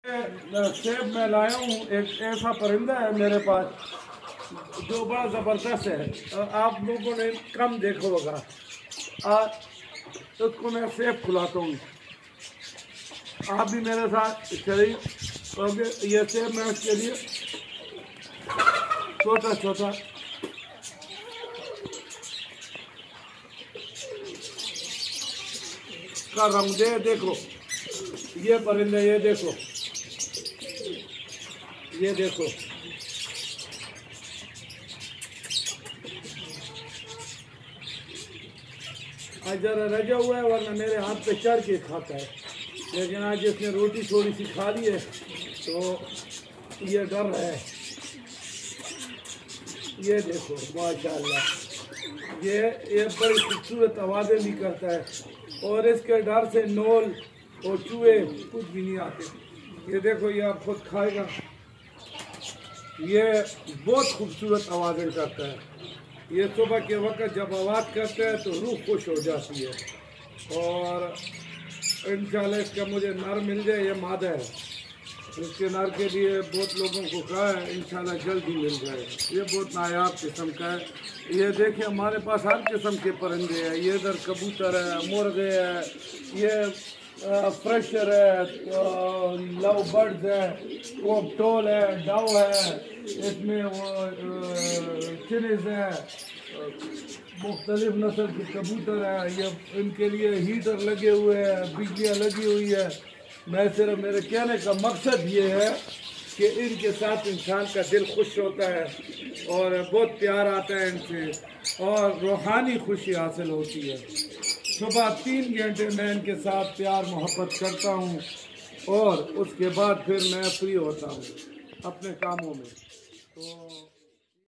सेब मैं लाया हूँ। एक ऐसा परिंदा है मेरे पास जो बड़ा ज़बरदस्त है, आप लोगों ने कम देखा होगा। उसको मैं सेब खिलाता हूँ, आप भी मेरे साथ चलिए। ओके, ये सेब मैं इसके लिए छोटा छोटा का रंग दे। देखो ये परिंदा, ये देखो, ये देखो, आज जरा रजा हुआ है, वरना मेरे हाथ पे चढ़ के खाता है। लेकिन आज इसने रोटी थोड़ी सी खा ली है तो ये डर रहा है। ये देखो माशाल्लाह, ये बड़ी खूबसूरत आवाज़ें भी करता है और इसके डर से नोल और चूहे कुछ भी नहीं आते। ये देखो, ये आप खुद खाएगा। ये बहुत खूबसूरत आवाज़ें करता है। ये सुबह के वक्त जब आवाज़ करता है तो रूह खुश हो जाती है। और इंशाल्लाह इसका मुझे नर मिल जाए, ये मादा है। इसके नर के लिए बहुत लोगों को कहा है, इंशाल्लाह जल्द ही मिल जाएगा। ये बहुत नायाब किस्म का है। ये देखिए, हमारे पास हर किस्म के परिंदे हैं। ये इधर कबूतर है, मुर्गे है, ये फ्रेशर है, लव बर्ड्स है, कोपटोल है, डव है, इसमें वो चिनिज है, मुख्तलिफ नस्ल के कबूतर है। ये इनके लिए हीटर लगे हुए हैं, बिजलियाँ लगी हुई है। मैं सिर्फ, मेरे कहने का मकसद ये है कि इनके साथ इंसान का दिल खुश होता है और बहुत प्यार आता है इनसे और रूहानी खुशी हासिल होती है। सुबह 3 घंटे मैं इनके साथ प्यार मोहब्बत करता हूँ और उसके बाद फिर मैं फ्री होता हूँ अपने कामों में। तो